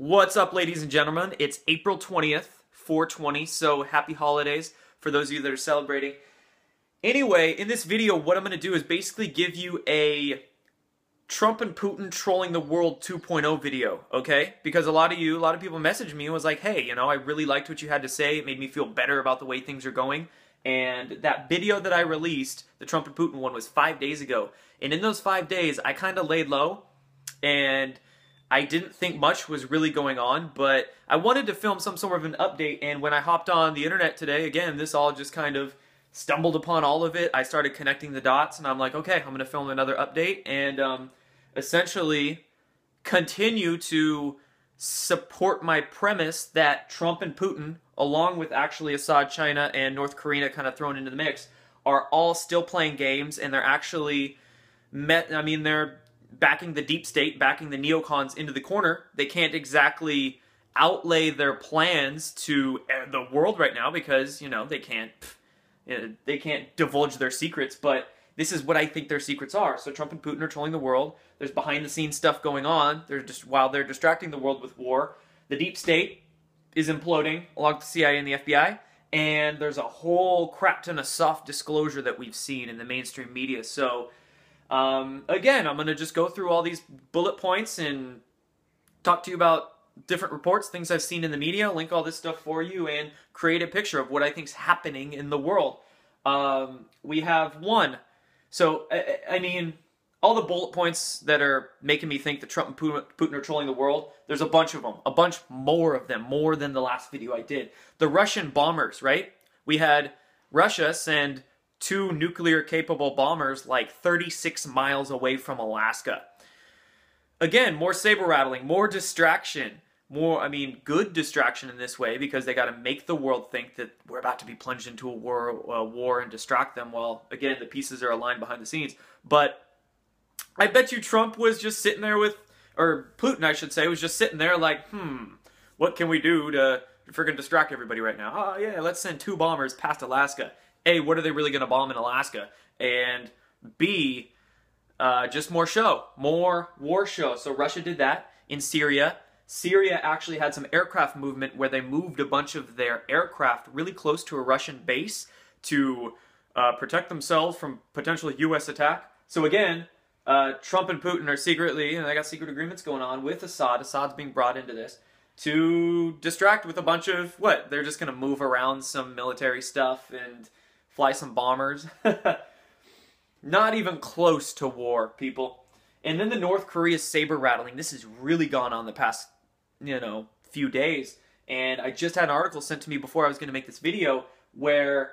What's up, ladies and gentlemen? It's April 20th, 420, so happy holidays for those of you that are celebrating. Anyway, in this video, what I'm going to do is basically give you a Trump and Putin trolling the world 2.0 video, okay? Because a lot of people messaged me and was like, hey, I really liked what you had to say. It made me feel better about the way things are going. And that video that I released, the Trump and Putin one, was 5 days ago. And in those 5 days, I kind of laid low, and I didn't think much was really going on, but I wanted to film some sort of an update, and when I hopped on the internet today, again, this all just kind of stumbled upon all of it. I started connecting the dots, and I'm like, okay, I'm going to film another update, and essentially continue to support my premise that Trump and Putin, along with actually Assad, China, and North Korea kind of thrown into the mix, are all still playing games, and they're actually they're backing the deep state, backing the neocons into the corner. They can't exactly outlay their plans to the world right now because, they can't divulge their secrets, but this is what I think their secrets are. So Trump and Putin are trolling the world. There's behind-the-scenes stuff going on. While they're distracting the world with war, the deep state is imploding along with the CIA and the FBI, and there's a whole crap ton of soft disclosure that we've seen in the mainstream media. So again, I'm going to just go through all these bullet points and talk to you about different reports, things I've seen in the media, link all this stuff for you, and create a picture of what I think's happening in the world. We have one. So, all the bullet points that are making me think that Trump and Putin are trolling the world, there's a bunch of them. A bunch more of them, more than the last video I did. The Russian bombers, right? We had Russia send 2 nuclear-capable bombers like 36 miles away from Alaska. Again, more saber-rattling, more distraction, good distraction in this way, because they got to make the world think that we're about to be plunged into a war and distract them while, again, the pieces are aligned behind the scenes. But I bet you Trump was just sitting there or Putin, I should say, was just sitting there like, what can we do to freaking distract everybody right now? Oh, yeah, let's send 2 bombers past Alaska. A, what are they really going to bomb in Alaska? And B, just more show. More war show. So Russia did that in Syria. Syria actually had some aircraft movement where they moved a bunch of their aircraft really close to a Russian base to protect themselves from potential U.S. attack. So again, Trump and Putin are secretly, they got secret agreements going on with Assad. Assad's being brought into this to distract with a bunch of, they're just going to move around some military stuff and fly some bombers. Not even close to war, people. And then the North Korea saber rattling. This has really gone on the past, few days. And I just had an article sent to me before I was going to make this video where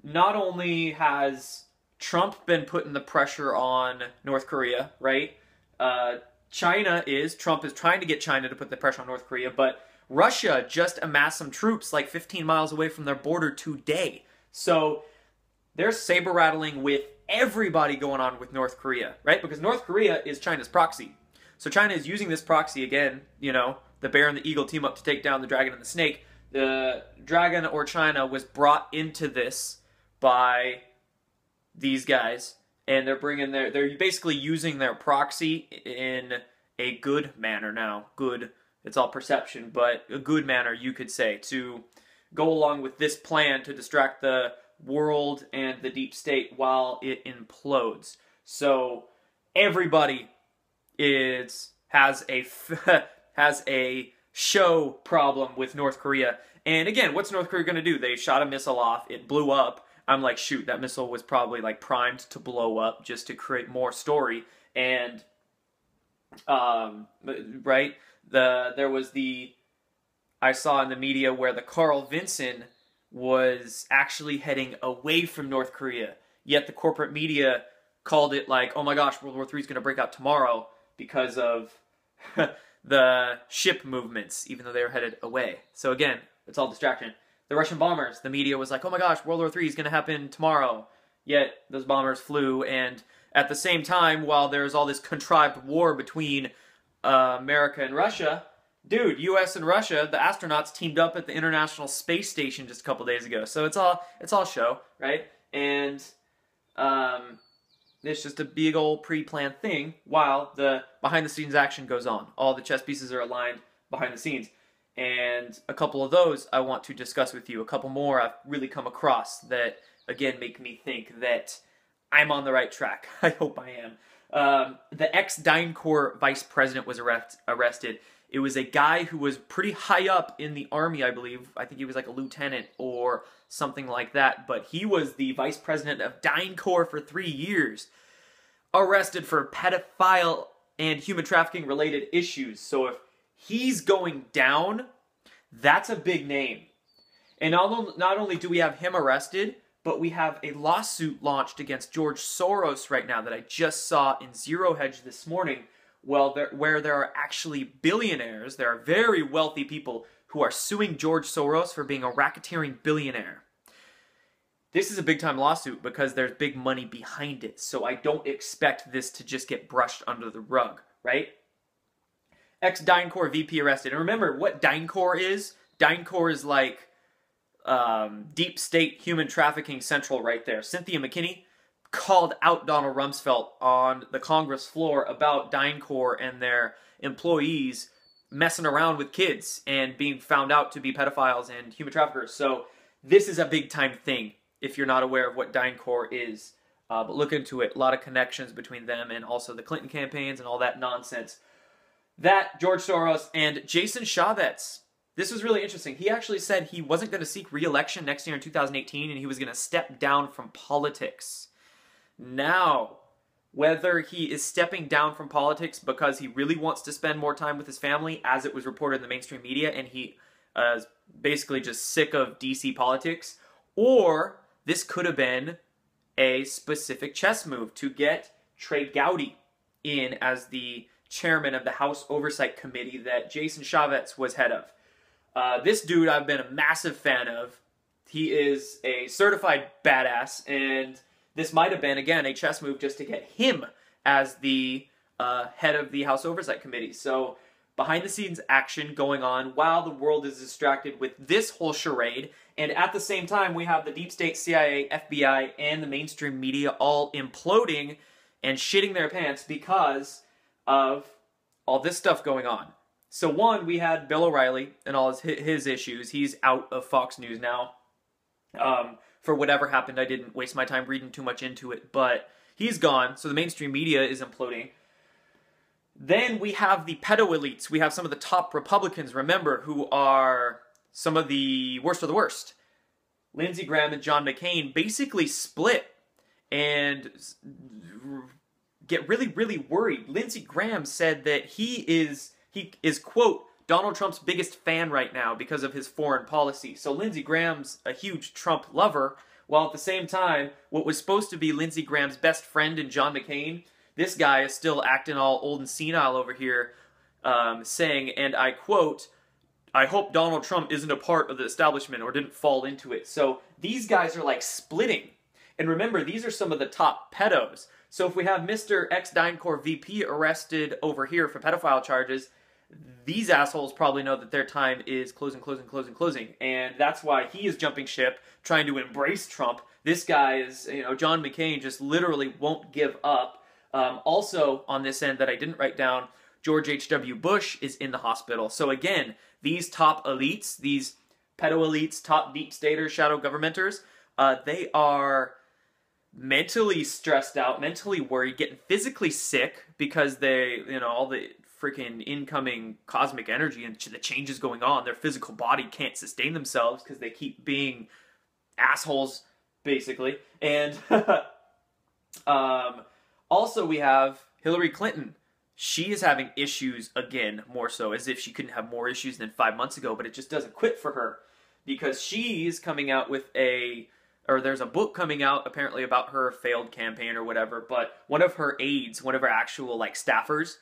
not only has Trump been putting the pressure on North Korea, right? Trump is trying to get China to put the pressure on North Korea, but Russia just amassed some troops like 15 miles away from their border today. So they're saber-rattling with everybody going on with North Korea, right? Because North Korea is China's proxy. So China is using this proxy again, the bear and the eagle team up to take down the dragon and the snake. The dragon, or China, was brought into this by these guys, and they're basically using their proxy in a good manner now. Good, it's all perception, but a good manner, you could say, to go along with this plan to distract the world and the deep state while it implodes. So everybody has a show problem with North Korea. And again, what's North Korea going to do? They shot a missile off, it blew up. I'm like, shoot, that missile was probably like primed to blow up just to create more story. And right, I saw in the media where the Carl Vinson was actually heading away from North Korea, yet the corporate media called it like, oh my gosh, World War III is going to break out tomorrow because of the ship movements, even though they were headed away. So again, it's all distraction. The Russian bombers, the media was like, oh my gosh, World War III is going to happen tomorrow, yet those bombers flew, and at the same time, while there's all this contrived war between America and Russia, dude, U.S. and Russia, the astronauts teamed up at the International Space Station just a couple days ago. So it's all show, right? And it's just a big old pre-planned thing while the behind-the-scenes action goes on. All the chess pieces are aligned. behind the scenes. And a couple of those I want to discuss with you. A couple more I've really come across that, again, make me think that I'm on the right track. I hope I am. The ex-DynCorp vice president was arrested. It was a guy who was pretty high up in the army, I believe. I think he was like a lieutenant or something like that. But he was the vice president of DynCorp for 3 years. Arrested for pedophile and human trafficking related issues. So if he's going down, that's a big name. And not only do we have him arrested, but we have a lawsuit launched against George Soros right now that I just saw in Zero Hedge this morning. Well, where there are actually billionaires, there are very wealthy people who are suing George Soros for being a racketeering billionaire. This is a big-time lawsuit because there's big money behind it, so I don't expect this to just get brushed under the rug, right? Ex-DynCorp VP arrested. And remember what DynCorp is? DynCorp is like deep state human trafficking central right there. Cynthia McKinney called out Donald Rumsfeld on the Congress floor about DynCorp and their employees messing around with kids and being found out to be pedophiles and human traffickers. So this is a big-time thing if you're not aware of what DynCorp is. But look into it. A lot of connections between them and also the Clinton campaigns and all that nonsense. That, George Soros, and Jason Chaffetz. This was really interesting. He actually said he wasn't going to seek re-election next year in 2018 and he was going to step down from politics. Now, whether he is stepping down from politics because he really wants to spend more time with his family, as it was reported in the mainstream media, and he is basically just sick of DC politics, or this could have been a specific chess move to get Trey Gowdy in as the chairman of the House Oversight Committee that Jason Chaffetz was head of. This dude I've been a massive fan of. He is a certified badass, and this might have been, again, a chess move just to get him as the head of the House Oversight Committee. So, behind-the-scenes action going on while the world is distracted with this whole charade, and at the same time, we have the deep state, CIA, FBI, and the mainstream media all imploding and shitting their pants because of all this stuff going on. So one, we had Bill O'Reilly and all his issues. He's out of Fox News now. For whatever happened, I didn't waste my time reading too much into it, but he's gone, so the mainstream media is imploding. Then we have the pedo elites. We have some of the top Republicans, remember, who are some of the worst of the worst. Lindsey Graham and John McCain basically split and get really, really worried. Lindsey Graham said that he is, quote, Donald Trump's biggest fan right now because of his foreign policy. So Lindsey Graham's a huge Trump lover, while at the same time, what was supposed to be Lindsey Graham's best friend in John McCain, this guy is still acting all old and senile over here, saying, and I quote, I hope Donald Trump isn't a part of the establishment or didn't fall into it. So these guys are like splitting. And remember, these are some of the top pedos. So if we have Mr. ex-DynCorp VP arrested over here for pedophile charges, these assholes probably know that their time is closing. And that's why he is jumping ship, trying to embrace Trump. This guy is, John McCain just literally won't give up. Also, on this end that I didn't write down, George H.W. Bush is in the hospital. So again, these top elites, these pedo elites, top deep staters, shadow governmenters, they are mentally stressed out, mentally worried, getting physically sick because they, all the freaking incoming cosmic energy and the changes going on, their physical body can't sustain themselves because they keep being assholes, basically. And also we have Hillary Clinton. She is having issues again, more so, as if she couldn't have more issues than 5 months ago, but it just doesn't quit for her because she's coming out with there's a book coming out apparently about her failed campaign or whatever, but one of her aides, one of her actual staffers,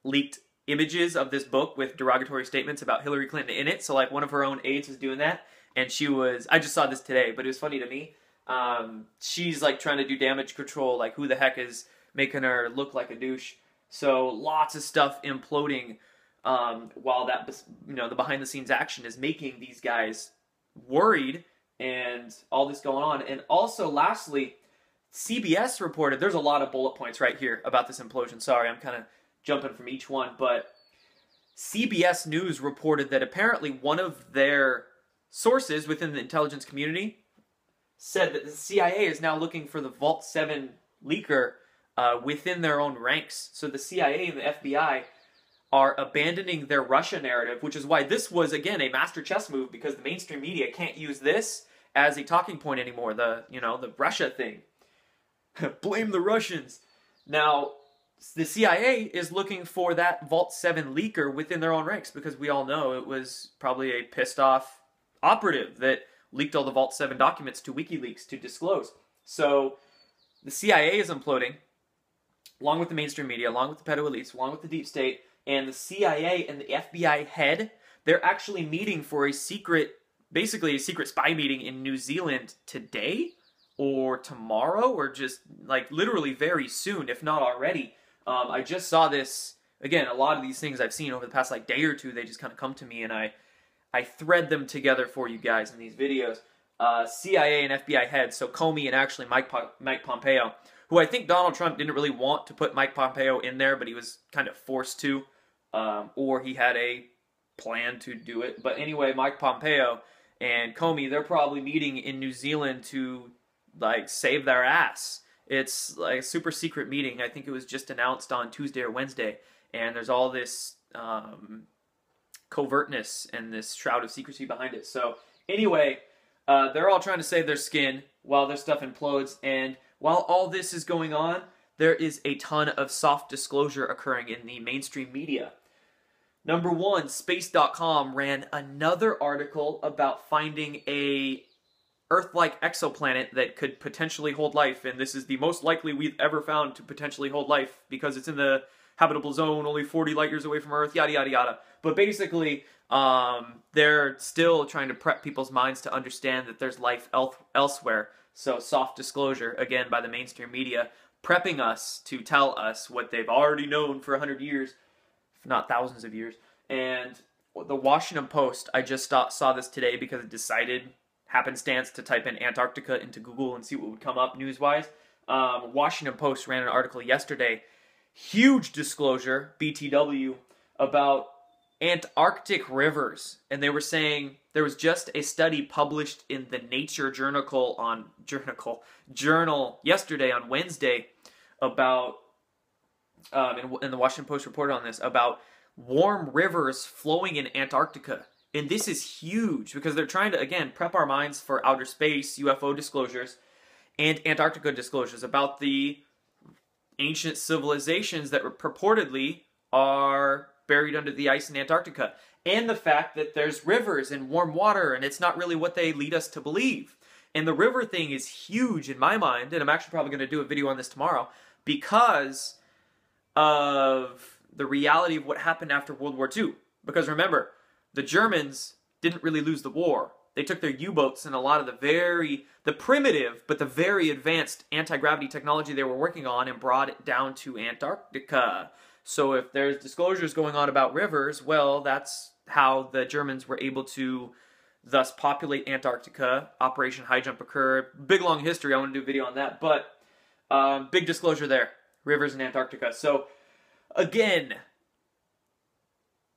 leaked images of this book with derogatory statements about Hillary Clinton in it. So one of her own aides was doing that, and I just saw this today, but it was funny to me. She's trying to do damage control, who the heck is making her look like a douche. So lots of stuff imploding while that, the behind the scenes action is making these guys worried and all this going on. And also lastly, CBS reported, there's a lot of bullet points right here about this implosion. Sorry, I'm kind of jumping from each one, but CBS News reported that apparently one of their sources within the intelligence community said that the CIA is now looking for the Vault 7 leaker within their own ranks. So the CIA and the FBI are abandoning their Russia narrative, which is why this was, again, a master chess move, because the mainstream media can't use this as a talking point anymore, the Russia thing. Blame the Russians. Now, the CIA is looking for that Vault 7 leaker within their own ranks, because we all know it was probably a pissed off operative that leaked all the Vault 7 documents to WikiLeaks to disclose. So the CIA is imploding, along with the mainstream media, along with the pedo elites, along with the deep state, and the CIA and the FBI head, they're actually meeting for a secret, basically a secret spy meeting in New Zealand today or tomorrow, or just like literally very soon, if not already. I just saw this, again, a lot of these things I've seen over the past like day or two, they just kind of come to me, and I thread them together for you guys in these videos. CIA and FBI heads, so Comey and actually Mike Pompeo, who I think Donald Trump didn't really want to put Mike Pompeo in there, but he was kind of forced to, or he had a plan to do it. But anyway, Mike Pompeo and Comey, they're probably meeting in New Zealand to like save their ass. It's like a super secret meeting. I think it was just announced on Tuesday or Wednesday, and there's all this covertness and this shroud of secrecy behind it. So anyway, they're all trying to save their skin while their stuff implodes, and while all this is going on, there is a ton of soft disclosure occurring in the mainstream media. Number one, space.com ran another article about finding a Earth-like exoplanet that could potentially hold life, and this is the most likely we've ever found to potentially hold life because it's in the habitable zone, only 40 light years away from Earth, yada yada yada. But basically, they're still trying to prep people's minds to understand that there's life elsewhere. So soft disclosure, again, by the mainstream media, prepping us to tell us what they've already known for 100 years, if not thousands of years. And the Washington Post, I just saw this today because it decided, happenstance, to type in Antarctica into Google and see what would come up news-wise. Washington Post ran an article yesterday, huge disclosure, BTW, about Antarctic rivers, and they were saying there was just a study published in the Nature journal yesterday on Wednesday about, and the Washington Post reported on this, about warm rivers flowing in Antarctica. And this is huge because they're trying to, again, prep our minds for outer space, UFO disclosures, and Antarctica disclosures about the ancient civilizations that purportedly are buried under the ice in Antarctica, and the fact that there's rivers and warm water, and it's not really what they lead us to believe. And the river thing is huge in my mind, and I'm actually probably going to do a video on this tomorrow, because of the reality of what happened after World War II. Because remember, the Germans didn't really lose the war. They took their U-boats and a lot of the primitive, but the very advanced anti-gravity technology they were working on and brought it down to Antarctica. So if there's disclosures going on about rivers, well, that's how the Germans were able to thus populate Antarctica. Operation High Jump occurred. Big, long history. I want to do a video on that. But big disclosure there. Rivers in Antarctica. So, again,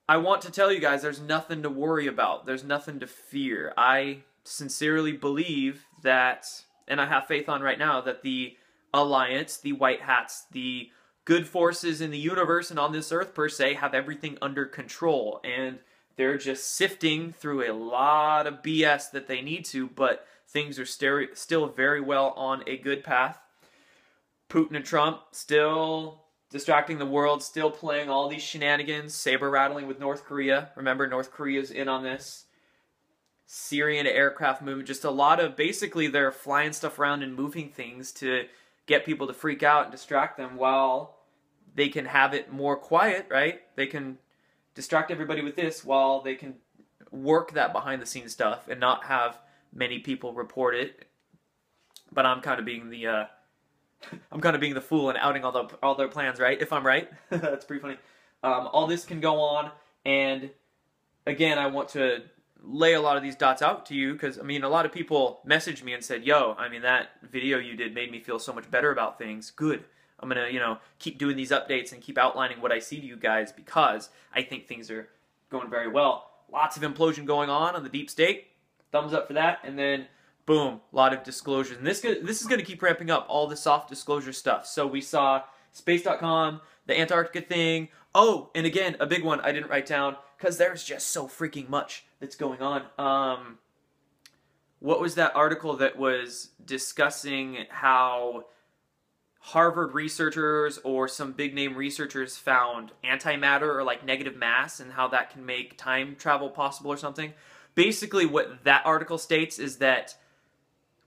I want to tell you guys there's nothing to worry about. There's nothing to fear. I sincerely believe that, and I have faith on right now, that the Alliance, the White Hats, the good forces in the universe and on this earth per se have everything under control, and they're just sifting through a lot of BS that they need to, but things are still very well on a good path. Putin and Trump still distracting the world, still playing all these shenanigans, saber-rattling with North Korea. Remember, North Korea's in on this. Syrian aircraft movement, just a lot of, basically they're flying stuff around and moving things to get people to freak out and distract them while they can have it more quiet, right? They can distract everybody with this while they can work that behind-the-scenes stuff and not have many people report it. But I'm kind of being the fool and outing all their plans, right? If I'm right, that's pretty funny. All this can go on, and again, I want to lay a lot of these dots out to you because, I mean, a lot of people messaged me and said, "Yo, I mean, that video you did made me feel so much better about things." Good. I'm going to, you know, keep doing these updates and keep outlining what I see to you guys because I think things are going very well. Lots of implosion going on the deep state. Thumbs up for that. And then, boom, a lot of disclosures. And this is going to keep ramping up, all the soft disclosure stuff. So we saw space.com, the Antarctica thing. Oh, and again, a big one I didn't write down because there's just so freaking much that's going on. What was that article that was discussing how Harvard researchers or some big name researchers found antimatter or like negative mass and how that can make time travel possible or something? Basically what that article states is that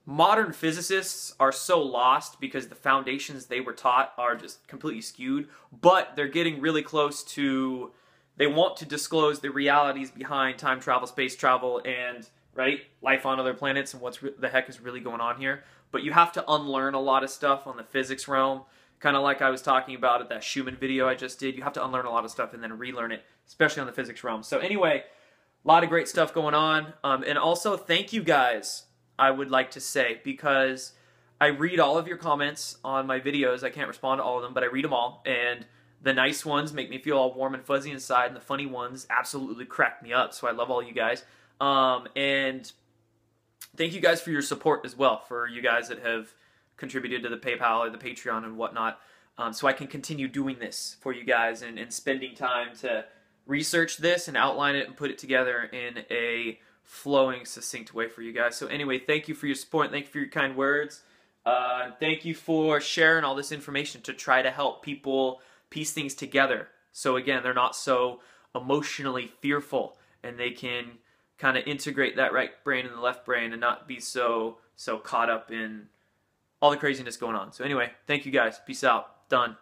modern physicists are so lost because the foundations they were taught are just completely skewed, but they're getting really close to, they want to disclose the realities behind time travel, space travel, and right, life on other planets and what's the heck is really going on here. But you have to unlearn a lot of stuff on the physics realm, kind of like I was talking about at that Schumann video I just did. You have to unlearn a lot of stuff and then relearn it, especially on the physics realm. So anyway, a lot of great stuff going on. And also, thank you guys, I would like to say, because I read all of your comments on my videos. I can't respond to all of them, but I read them all. And the nice ones make me feel all warm and fuzzy inside, and the funny ones absolutely crack me up. So I love all you guys. And thank you guys for your support as well, for you guys that have contributed to the PayPal or the Patreon and whatnot, so I can continue doing this for you guys and spending time to research this and outline it and put it together in a flowing, succinct way for you guys. So anyway, thank you for your support. Thank you for your kind words. Thank you for sharing all this information to try to help people piece things together. So again, they're not so emotionally fearful and they can kind of integrate that right brain and the left brain and not be so caught up in all the craziness going on. So anyway, thank you guys. Peace out. Done.